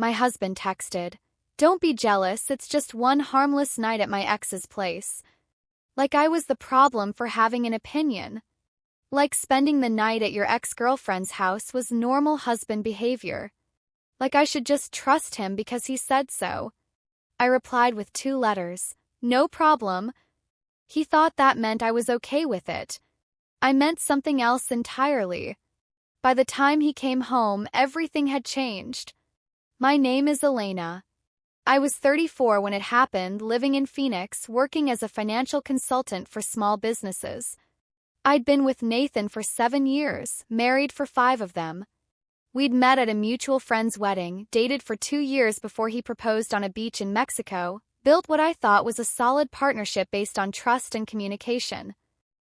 My husband texted. Don't be jealous, it's just one harmless night at my ex's place. Like I was the problem for having an opinion. Like spending the night at your ex-girlfriend's house was normal husband behavior. Like I should just trust him because he said so. I replied with 2 letters. No problem. He thought that meant I was okay with it. I meant something else entirely. By the time he came home, everything had changed. My name is Elena. I was 34 when it happened, living in Phoenix, working as a financial consultant for small businesses. I'd been with Nathan for 7 years, married for 5 of them. We'd met at a mutual friend's wedding, dated for 2 years before he proposed on a beach in Mexico, built what I thought was a solid partnership based on trust and communication.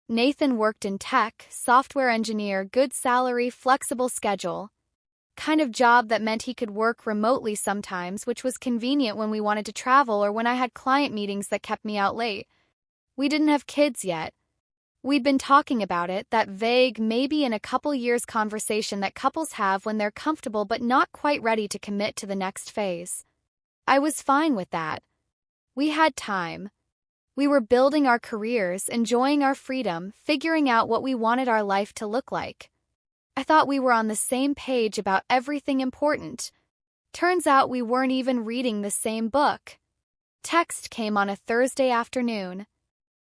Nathan worked in tech, software engineer, good salary, flexible schedule. Kind of job that meant he could work remotely sometimes, which was convenient when we wanted to travel or when I had client meetings that kept me out late. We didn't have kids yet. We'd been talking about it, that vague, maybe in a couple years conversation that couples have when they're comfortable but not quite ready to commit to the next phase. I was fine with that. We had time. We were building our careers, enjoying our freedom, figuring out what we wanted our life to look like. I thought we were on the same page about everything important. Turns out we weren't even reading the same book. Text came on a Thursday afternoon.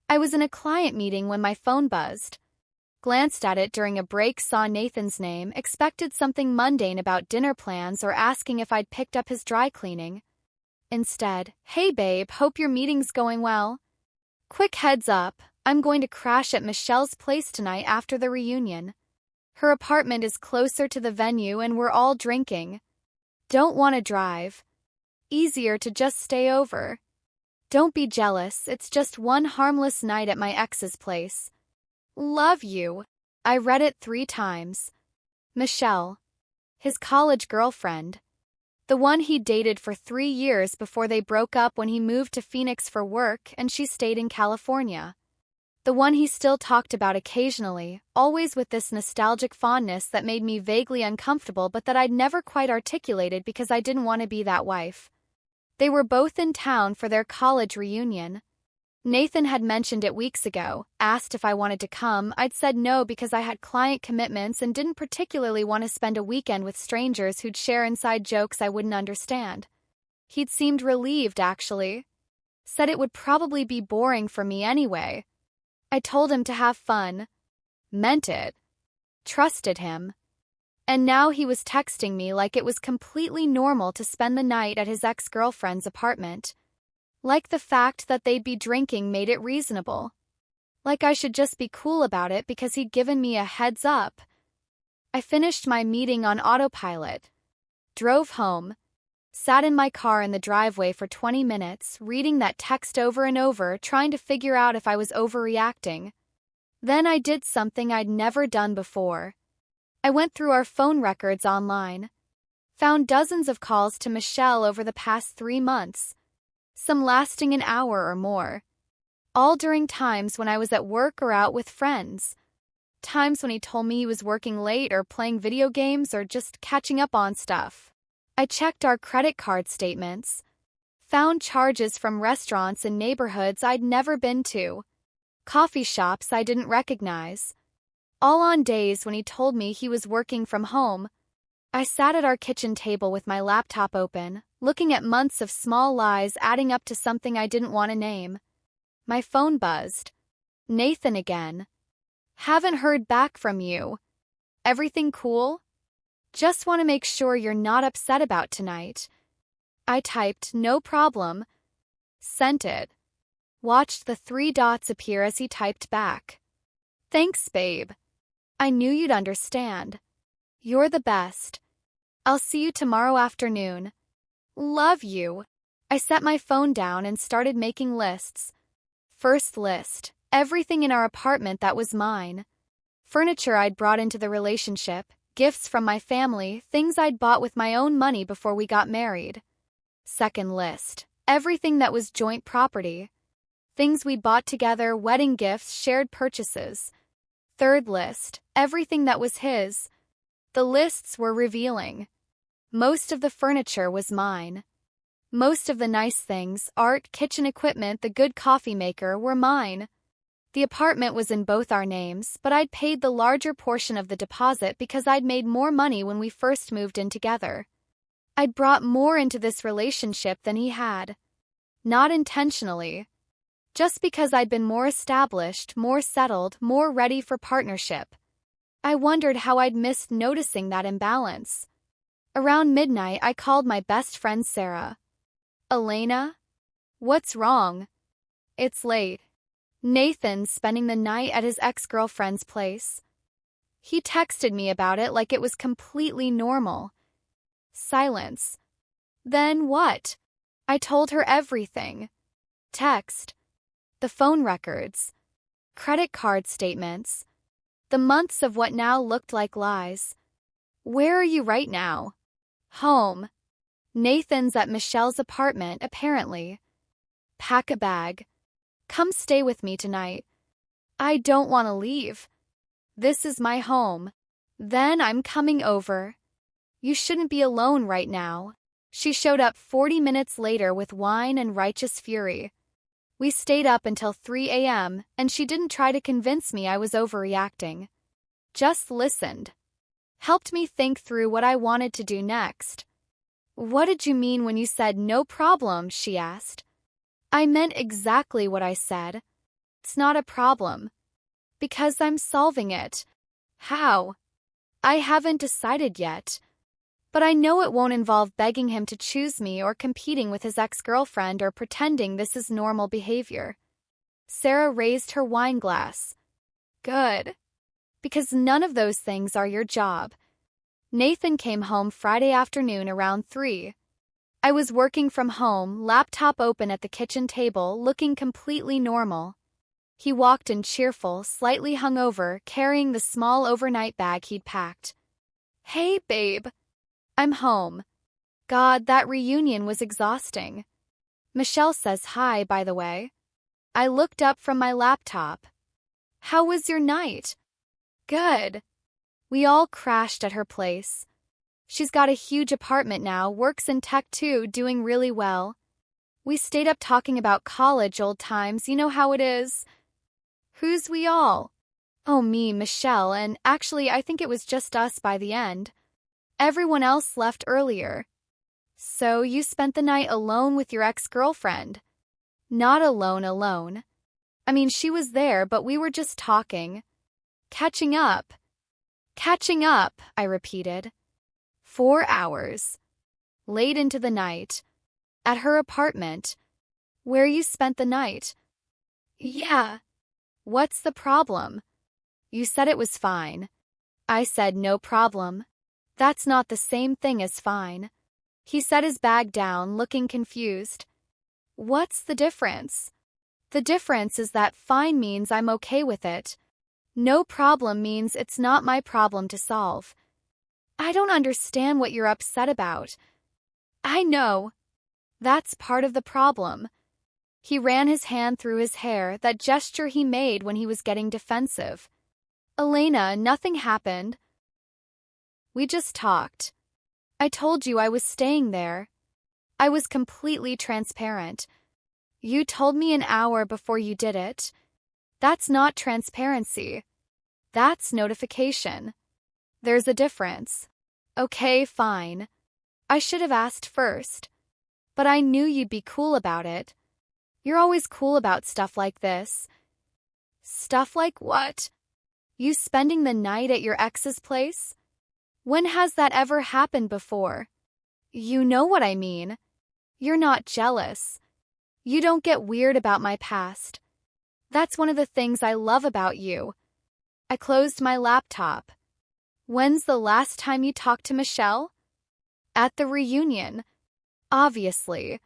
I was in a client meeting when my phone buzzed. Glanced at it during a break, saw Nathan's name, expected something mundane about dinner plans or asking if I'd picked up his dry cleaning. Instead, hey babe, hope your meeting's going well. Quick heads up, I'm going to crash at Michelle's place tonight after the reunion. Her apartment is closer to the venue and we're all drinking. Don't want to drive. Easier to just stay over. Don't be jealous, it's just one harmless night at my ex's place. Love you. I read it 3 times. Michelle. His college girlfriend. The one he dated for 3 years before they broke up when he moved to Phoenix for work and she stayed in California. The one he still talked about occasionally, always with this nostalgic fondness that made me vaguely uncomfortable but that I'd never quite articulated because I didn't want to be that wife. They were both in town for their college reunion. Nathan had mentioned it weeks ago, asked if I wanted to come. I'd said no because I had client commitments and didn't particularly want to spend a weekend with strangers who'd share inside jokes I wouldn't understand. He'd seemed relieved, actually. Said it would probably be boring for me anyway. I told him to have fun. Meant it. Trusted him. And now he was texting me like it was completely normal to spend the night at his ex-girlfriend's apartment. Like the fact that they'd be drinking made it reasonable. Like I should just be cool about it because he'd given me a heads up. I finished my meeting on autopilot. Drove home. Sat in my car in the driveway for 20 minutes, reading that text over and over, trying to figure out if I was overreacting. Then I did something I'd never done before. I went through our phone records online. Found dozens of calls to Michelle over the past 3 months. Some lasting an hour or more. All during times when I was at work or out with friends. Times when he told me he was working late or playing video games or just catching up on stuff. I checked our credit card statements. Found charges from restaurants in neighborhoods I'd never been to. Coffee shops I didn't recognize. All on days when he told me he was working from home. I sat at our kitchen table with my laptop open, looking at months of small lies adding up to something I didn't want to name. My phone buzzed. Nathan again. Haven't heard back from you. Everything cool? Just want to make sure you're not upset about tonight. I typed, no problem. Sent it. Watched the 3 dots appear as he typed back. Thanks, babe. I knew you'd understand. You're the best. I'll see you tomorrow afternoon. Love you. I set my phone down and started making lists. First list, everything in our apartment that was mine. Furniture I'd brought into the relationship. Gifts from my family, things I'd bought with my own money before we got married. Second list, everything that was joint property. Things we'd bought together, wedding gifts, shared purchases. Third list, everything that was his. The lists were revealing. Most of the furniture was mine. Most of the nice things, art, kitchen equipment, the good coffee maker, were mine. The apartment was in both our names, but I'd paid the larger portion of the deposit because I'd made more money when we first moved in together. I'd brought more into this relationship than he had. Not intentionally. Just because I'd been more established, more settled, more ready for partnership. I wondered how I'd missed noticing that imbalance. Around midnight, I called my best friend Sarah. Elena? What's wrong? It's late. Nathan's spending the night at his ex-girlfriend's place. He texted me about it like it was completely normal. Silence. Then what? I told her everything. Text. The phone records. Credit card statements. The months of what now looked like lies. Where are you right now? Home. Nathan's at Michelle's apartment, apparently. Pack a bag. Come stay with me tonight. I don't want to leave. This is my home. Then I'm coming over. You shouldn't be alone right now. She showed up 40 minutes later with wine and righteous fury. We stayed up until 3 a.m., and she didn't try to convince me I was overreacting. Just listened. Helped me think through what I wanted to do next. What did you mean when you said no problem? She asked. I meant exactly what I said. It's not a problem. Because I'm solving it. How? I haven't decided yet. But I know it won't involve begging him to choose me or competing with his ex-girlfriend or pretending this is normal behavior. Sarah raised her wine glass. Good. Because none of those things are your job. Nathan came home Friday afternoon around 3. I was working from home, laptop open at the kitchen table, looking completely normal. He walked in cheerful, slightly hungover, carrying the small overnight bag he'd packed. Hey, babe. I'm home. God, that reunion was exhausting. Michelle says hi, by the way. I looked up from my laptop. How was your night? Good. We all crashed at her place. She's got a huge apartment now, works in tech too, doing really well. We stayed up talking about college old times, you know how it is. Who's we all? Oh, me, Michelle, and actually I think it was just us by the end. Everyone else left earlier. So you spent the night alone with your ex-girlfriend. Not alone. I mean, she was there, but we were just talking. Catching up. Catching up, I repeated. 4 hours. Late into the night. At her apartment. Where you spent the night. Yeah. What's the problem? You said it was fine. I said no problem. That's not the same thing as fine. He set his bag down, looking confused. What's the difference? The difference is that fine means I'm okay with it. No problem means it's not my problem to solve. I don't understand what you're upset about. I know. That's part of the problem. He ran his hand through his hair, that gesture he made when he was getting defensive. Elena, nothing happened. We just talked. I told you I was staying there. I was completely transparent. You told me an hour before you did it. That's not transparency. That's notification. There's a difference. Okay, fine. I should have asked first. But I knew you'd be cool about it. You're always cool about stuff like this. Stuff like what? You spending the night at your ex's place? When has that ever happened before? You know what I mean. You're not jealous. You don't get weird about my past. That's one of the things I love about you. I closed my laptop. When's the last time you talked to Michelle? At the reunion. Obviously.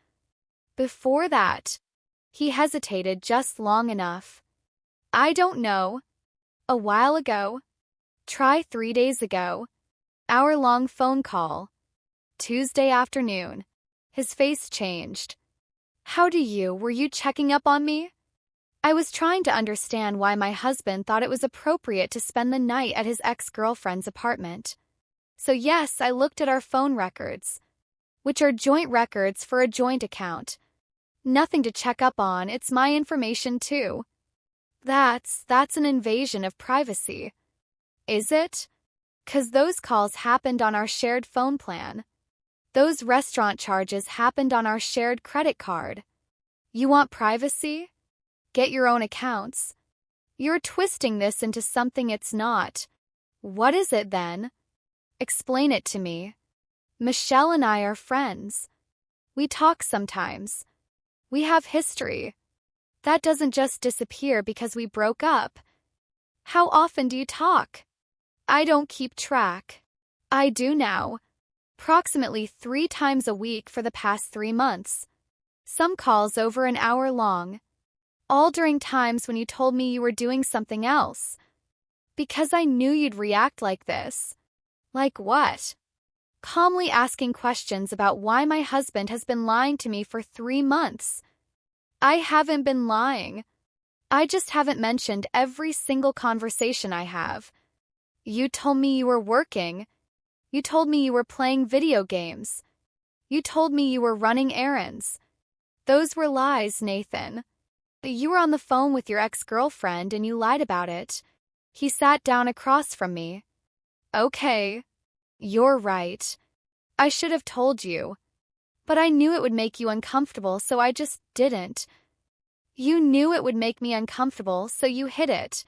Before that. He hesitated just long enough. I don't know. A while ago. Try 3 days ago. Hour-long phone call. Tuesday afternoon. His face changed. Were you checking up on me? I was trying to understand why my husband thought it was appropriate to spend the night at his ex-girlfriend's apartment. So yes, I looked at our phone records, which are joint records for a joint account. Nothing to check up on, it's my information too. That's an invasion of privacy. Is it? 'Cause those calls happened on our shared phone plan. Those restaurant charges happened on our shared credit card. You want privacy? Get your own accounts. You're twisting this into something it's not. What is it then? Explain it to me. Michelle and I are friends. We talk sometimes. We have history. That doesn't just disappear because we broke up. How often do you talk? I don't keep track. I do now. Approximately 3 times a week for the past 3 months. Some calls over an hour long. All during times when you told me you were doing something else. Because I knew you'd react like this. Like what? Calmly asking questions about why my husband has been lying to me for 3 months. I haven't been lying. I just haven't mentioned every single conversation I have. You told me you were working. You told me you were playing video games. You told me you were running errands. Those were lies, Nathan. You were on the phone with your ex-girlfriend and you lied about it. He sat down across from me. Okay. You're right. I should have told you. But I knew it would make you uncomfortable, so I just didn't. You knew it would make me uncomfortable, so you hid it.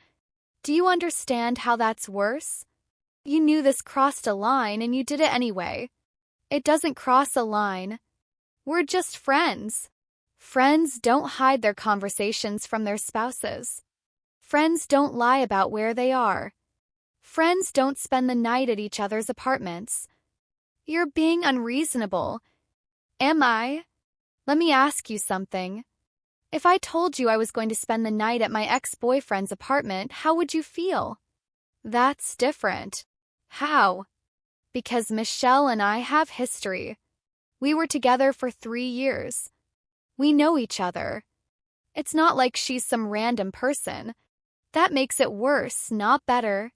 Do you understand how that's worse? You knew this crossed a line and you did it anyway. It doesn't cross a line. We're just friends. Friends don't hide their conversations from their spouses. Friends don't lie about where they are. Friends don't spend the night at each other's apartments. You're being unreasonable. Am I? Let me ask you something. If I told you I was going to spend the night at my ex-boyfriend's apartment, how would you feel? That's different. How? Because Michelle and I have history. We were together for 3 years. We know each other. It's not like she's some random person. That makes it worse, not better.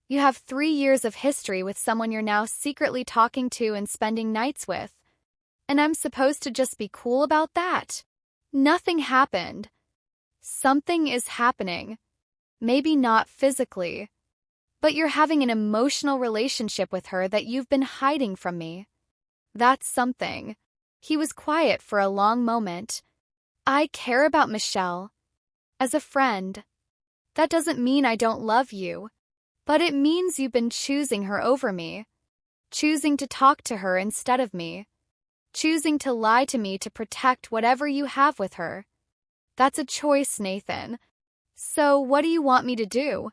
You have 3 years of history with someone you're now secretly talking to and spending nights with. And I'm supposed to just be cool about that? Nothing happened. Something is happening. Maybe not physically. But you're having an emotional relationship with her that you've been hiding from me. That's something. He was quiet for a long moment. I care about Michelle. As a friend. That doesn't mean I don't love you. But it means you've been choosing her over me. Choosing to talk to her instead of me. Choosing to lie to me to protect whatever you have with her. That's a choice, Nathan. So what do you want me to do?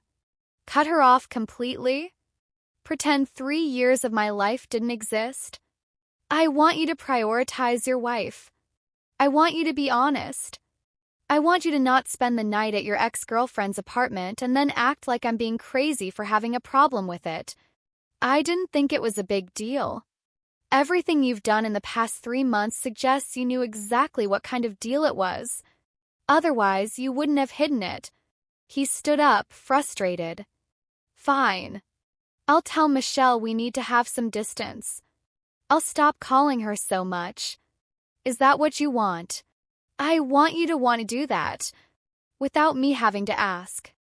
Cut her off completely? Pretend 3 years of my life didn't exist? I want you to prioritize your wife. I want you to be honest. I want you to not spend the night at your ex-girlfriend's apartment and then act like I'm being crazy for having a problem with it. I didn't think it was a big deal. Everything you've done in the past 3 months suggests you knew exactly what kind of deal it was. Otherwise, you wouldn't have hidden it. He stood up, frustrated. Fine. I'll tell Michelle we need to have some distance. I'll stop calling her so much. Is that what you want? I want you to want to do that, without me having to ask.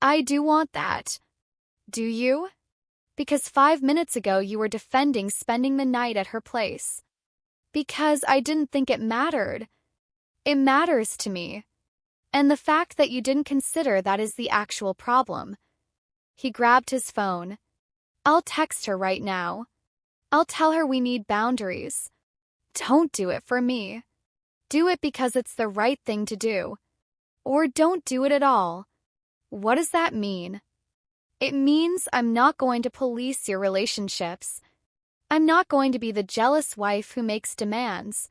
I do want that. Do you? Because 5 minutes ago you were defending spending the night at her place. Because I didn't think it mattered. It matters to me. And the fact that you didn't consider that is the actual problem. He grabbed his phone. I'll text her right now. I'll tell her we need boundaries. Don't do it for me. Do it because it's the right thing to do. Or don't do it at all. What does that mean? It means I'm not going to police your relationships. I'm not going to be the jealous wife who makes demands.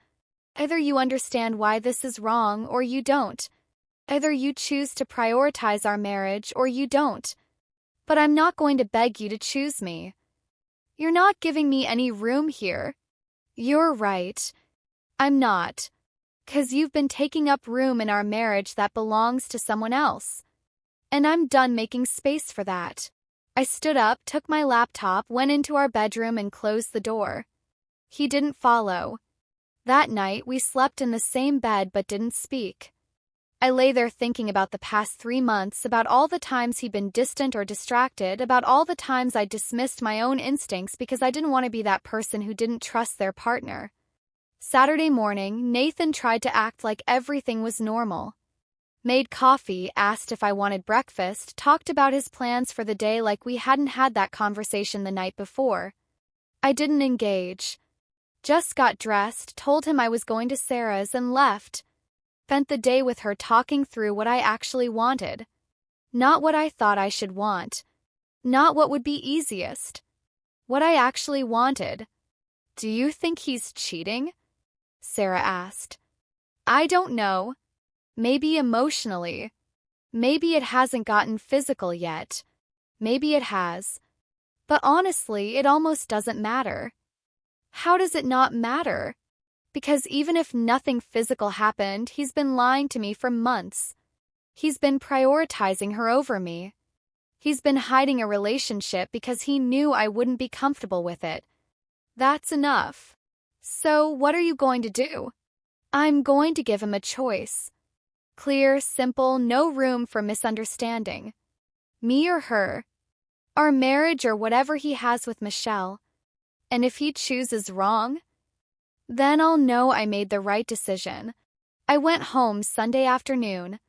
Either you understand why this is wrong or you don't. Either you choose to prioritize our marriage or you don't. But I'm not going to beg you to choose me. You're not giving me any room here. You're right. I'm not. 'Cause you've been taking up room in our marriage that belongs to someone else. And I'm done making space for that. I stood up, took my laptop, went into our bedroom and closed the door. He didn't follow. That night, we slept in the same bed but didn't speak. I lay there thinking about the past 3 months, about all the times he'd been distant or distracted, about all the times I dismissed my own instincts because I didn't want to be that person who didn't trust their partner. Saturday morning, Nathan tried to act like everything was normal. Made coffee, asked if I wanted breakfast, talked about his plans for the day like we hadn't had that conversation the night before. I didn't engage. Just got dressed, told him I was going to Sarah's and left. Spent the day with her talking through what I actually wanted. Not what I thought I should want. Not what would be easiest. What I actually wanted. Do you think he's cheating? Sarah asked. I don't know. Maybe emotionally. Maybe it hasn't gotten physical yet. Maybe it has. But honestly, it almost doesn't matter. How does it not matter? Because even if nothing physical happened, he's been lying to me for months. He's been prioritizing her over me. He's been hiding a relationship because he knew I wouldn't be comfortable with it. That's enough. So what are you going to do? I'm going to give him a choice. Clear, simple, no room for misunderstanding. Me or her. Our marriage or whatever he has with Michelle. And if he chooses wrong, then I'll know I made the right decision. I went home Sunday afternoon.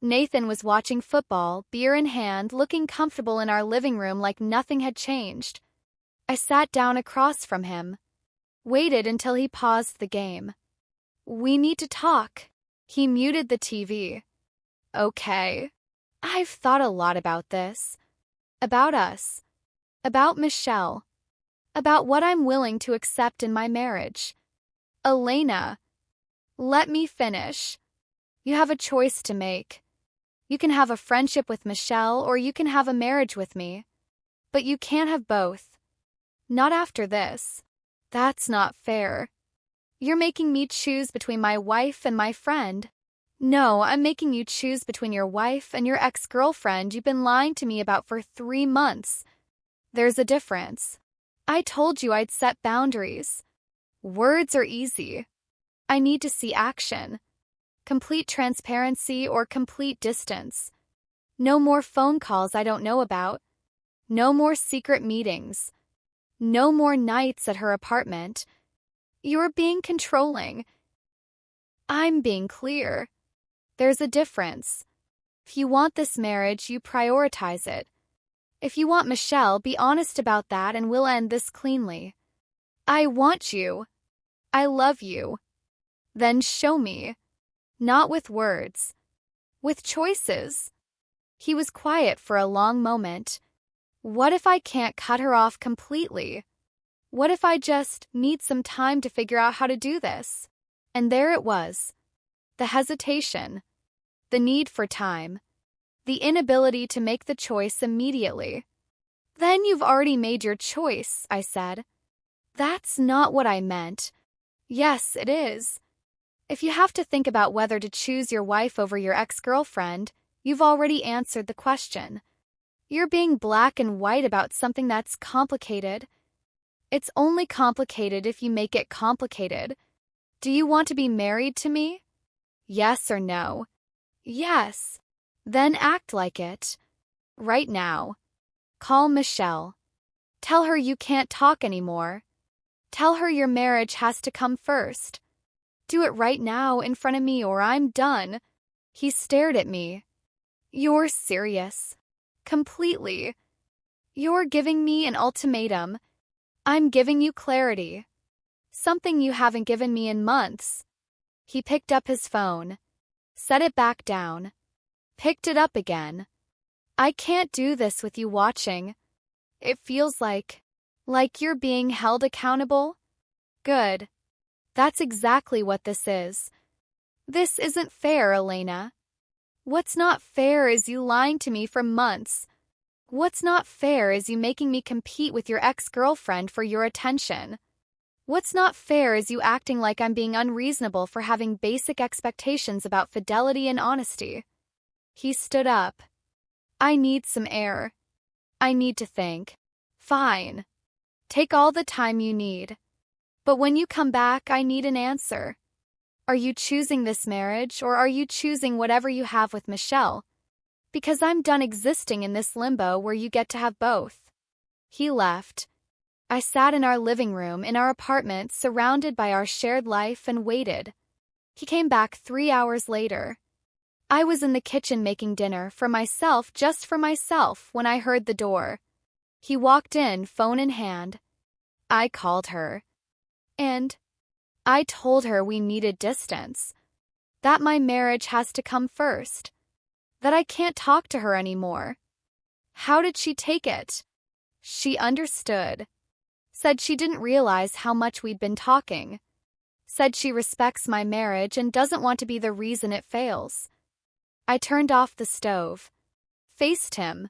Nathan was watching football, beer in hand, looking comfortable in our living room like nothing had changed. I sat down across from him. Waited until he paused the game. We need to talk. He muted the TV. Okay. I've thought a lot about this. About us. About Michelle. About what I'm willing to accept in my marriage. Elena. Let me finish. You have a choice to make. You can have a friendship with Michelle or you can have a marriage with me. But you can't have both. Not after this. That's not fair. You're making me choose between my wife and my friend. No, I'm making you choose between your wife and your ex-girlfriend you've been lying to me about for 3 months. There's a difference. I told you I'd set boundaries. Words are easy. I need to see action. Complete transparency or complete distance. No more phone calls I don't know about. No more secret meetings. No more nights at her apartment. You're being controlling. I'm being clear. There's a difference. If you want this marriage, you prioritize it. If you want Michelle, be honest about that and we'll end this cleanly. I want you. I love you. Then show me. Not with words. With choices. He was quiet for a long moment. What if I can't cut her off completely? What if I just need some time to figure out how to do this? And there it was. The hesitation. The need for time. The inability to make the choice immediately. Then you've already made your choice, I said. That's not what I meant. Yes, it is. If you have to think about whether to choose your wife over your ex-girlfriend, you've already answered the question. You're being black and white about something that's complicated. It's only complicated if you make it complicated. Do you want to be married to me? Yes or no? Yes. Then act like it. Right now. Call Michelle. Tell her you can't talk anymore. Tell her your marriage has to come first. Do it right now in front of me or I'm done. He stared at me. You're serious. Completely. You're giving me an ultimatum. I'm giving you clarity. Something you haven't given me in months. He picked up his phone. Set it back down. Picked it up again. I can't do this with you watching. It feels like you're being held accountable. Good. That's exactly what this is. This isn't fair, Elena. What's not fair is you lying to me for months. What's not fair is you making me compete with your ex-girlfriend for your attention. What's not fair is you acting like I'm being unreasonable for having basic expectations about fidelity and honesty. He stood up. I need some air. I need to think. Fine. Take all the time you need. But when you come back, I need an answer. Are you choosing this marriage, or are you choosing whatever you have with Michelle? Because I'm done existing in this limbo where you get to have both. He left. I sat in our living room in our apartment, surrounded by our shared life, and waited. He came back 3 hours later. I was in the kitchen making dinner for myself, just for myself, when I heard the door. He walked in, phone in hand. I called her. And I told her we needed distance. That my marriage has to come first. That I can't talk to her anymore. How did she take it? She understood. Said she didn't realize how much we'd been talking. Said she respects my marriage and doesn't want to be the reason it fails. I turned off the stove. Faced him.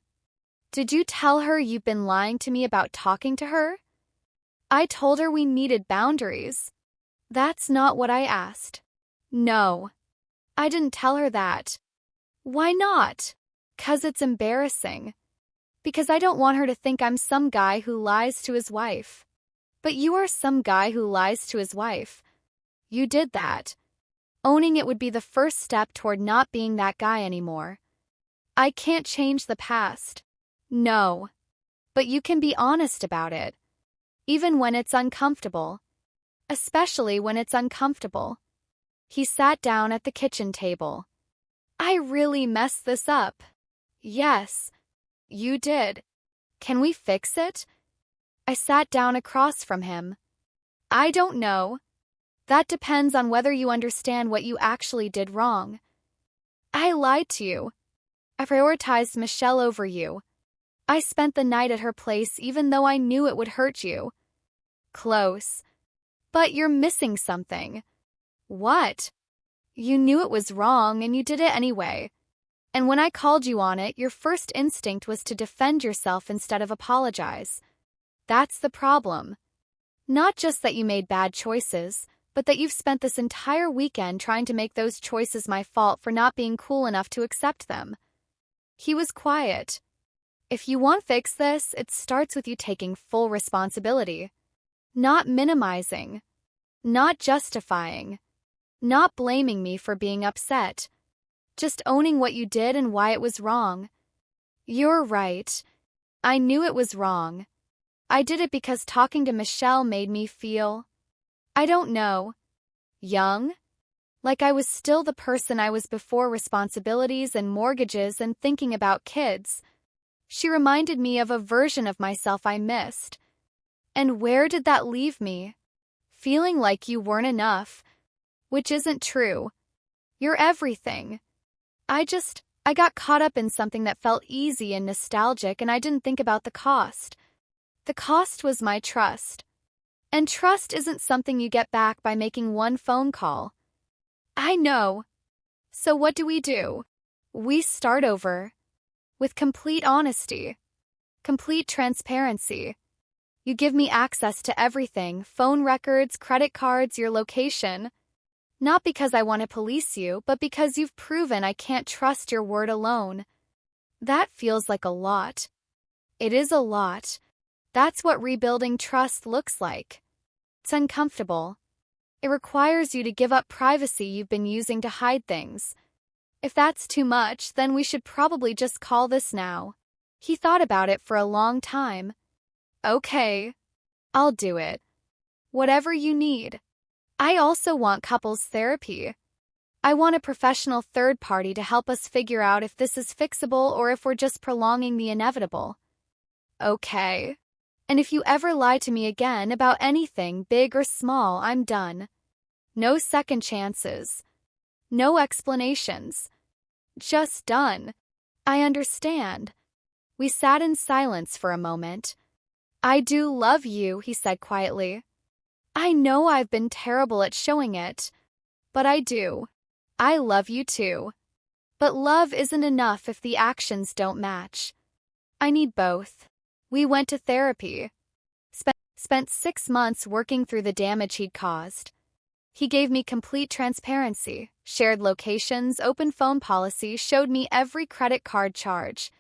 Did you tell her you've been lying to me about talking to her? I told her we needed boundaries. That's not what I asked. No. I didn't tell her that. Why not? 'Cause it's embarrassing. Because I don't want her to think I'm some guy who lies to his wife. But you are some guy who lies to his wife. You did that. Owning it would be the first step toward not being that guy anymore. I can't change the past. No. But you can be honest about it. Even when it's uncomfortable. Especially when it's uncomfortable. He sat down at the kitchen table. I really messed this up. Yes. You did. Can we fix it? I sat down across from him. I don't know. That depends on whether you understand what you actually did wrong. I lied to you. I prioritized Michelle over you. I spent the night at her place even though I knew it would hurt you. Close. But you're missing something. What? You knew it was wrong and you did it anyway. And when I called you on it, your first instinct was to defend yourself instead of apologize. That's the problem. Not just that you made bad choices, but that you've spent this entire weekend trying to make those choices my fault for not being cool enough to accept them. He was quiet. If you want to fix this, it starts with you taking full responsibility. Not minimizing. Not justifying. Not blaming me for being upset. Just owning what you did and why it was wrong. You're right. I knew it was wrong. I did it because talking to Michelle made me feel, I don't know, young? Like I was still the person I was before responsibilities and mortgages and thinking about kids. She reminded me of a version of myself I missed. And where did that leave me? Feeling like you weren't enough. Which isn't true. You're everything. I got caught up in something that felt easy and nostalgic, and I didn't think about the cost. The cost was my trust. And trust isn't something you get back by making one phone call. I know. So what do? We start over. With complete honesty. Complete transparency. You give me access to everything, phone records, credit cards, your location. Not because I want to police you, but because you've proven I can't trust your word alone. That feels like a lot. It is a lot. That's what rebuilding trust looks like. It's uncomfortable. It requires you to give up privacy you've been using to hide things. If that's too much, then we should probably just call this now. He thought about it for a long time. Okay. I'll do it. Whatever you need. I also want couples therapy. I want a professional third party to help us figure out if this is fixable or if we're just prolonging the inevitable. Okay. And if you ever lie to me again about anything, big or small, I'm done. No second chances. No explanations. Just done. I understand. We sat in silence for a moment. I do love you, he said quietly. I know I've been terrible at showing it, but I do. I love you too. But love isn't enough if the actions don't match. I need both. We went to therapy. Spent 6 months working through the damage he'd caused. He gave me complete transparency, shared locations, open phone policy, showed me every credit card charge.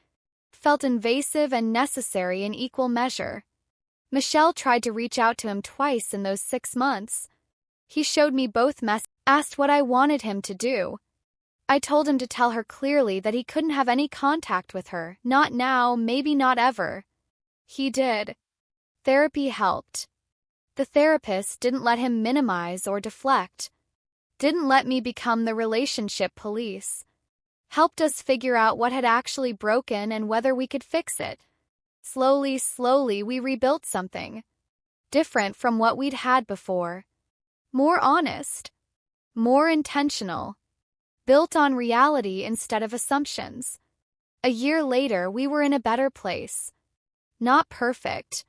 felt invasive and necessary in equal measure. Michelle tried to reach out to him twice in those 6 months. He showed me both messages, asked what I wanted him to do. I told him to tell her clearly that he couldn't have any contact with her, not now, maybe not ever. He did. Therapy helped. The therapist didn't let him minimize or deflect. Didn't let me become the relationship police. Helped us figure out what had actually broken and whether we could fix it. Slowly, we rebuilt something. Different from what we'd had before. More honest. More intentional. Built on reality instead of assumptions. A year later, we were in a better place. Not perfect,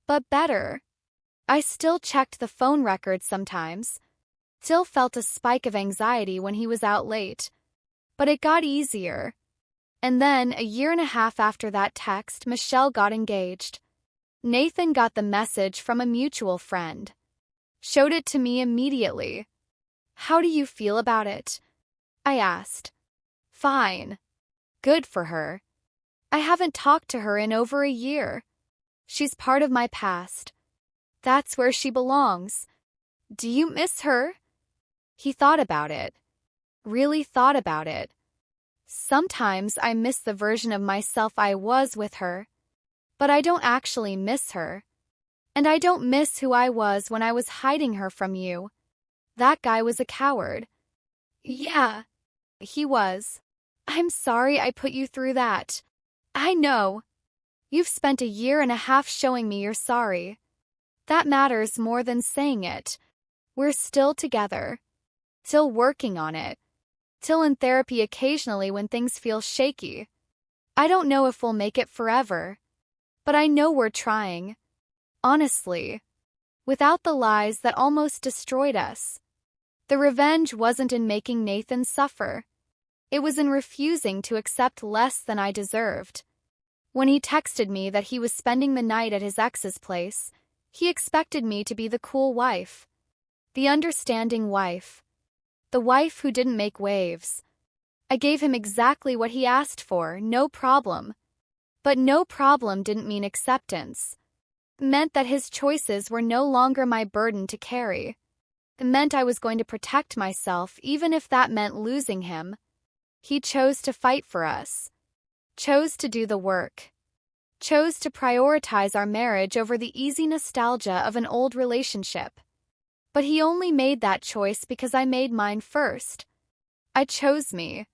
but better. I still checked the phone records sometimes. Still felt a spike of anxiety when he was out late. But it got easier. And then, a year and a half after that text, Michelle got engaged. Nathan got the message from a mutual friend. Showed it to me immediately. "How do you feel about it?" I asked. "Fine. Good for her. I haven't talked to her in over a year. She's part of my past. That's where she belongs. Do you miss her?" He thought about it. Really thought about it. Sometimes I miss the version of myself I was with her. But I don't actually miss her. And I don't miss who I was when I was hiding her from you. That guy was a coward. Yeah, he was. I'm sorry I put you through that. I know. You've spent a year and a half showing me you're sorry. That matters more than saying it. We're still together. Still working on it. Still in therapy occasionally when things feel shaky. I don't know if we'll make it forever. But I know we're trying. Honestly. Without the lies that almost destroyed us. The revenge wasn't in making Nathan suffer. It was in refusing to accept less than I deserved. When he texted me that he was spending the night at his ex's place, he expected me to be the cool wife. The understanding wife. The wife who didn't make waves. I gave him exactly what he asked for, no problem. But no problem didn't mean acceptance. It meant that his choices were no longer my burden to carry. It meant I was going to protect myself even if that meant losing him. He chose to fight for us. Chose to do the work. Chose to prioritize our marriage over the easy nostalgia of an old relationship. But he only made that choice because I made mine first. I chose me.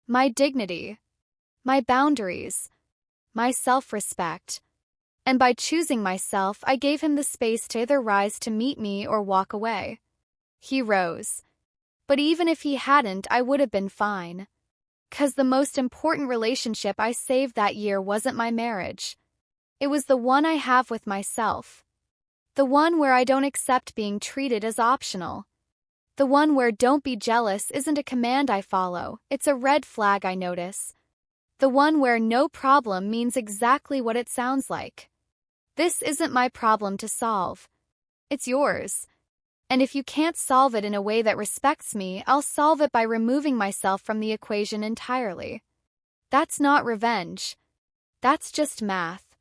My dignity. My boundaries. My self-respect. And by choosing myself, I gave him the space to either rise to meet me or walk away. He rose. But even if he hadn't, I would have been fine. 'Cause the most important relationship I saved that year wasn't my marriage. It was the one I have with myself. The one where I don't accept being treated as optional. The one where "don't be jealous" isn't a command I follow, it's a red flag I notice. The one where "no problem" means exactly what it sounds like. This isn't my problem to solve. It's yours. And if you can't solve it in a way that respects me, I'll solve it by removing myself from the equation entirely. That's not revenge. That's just math.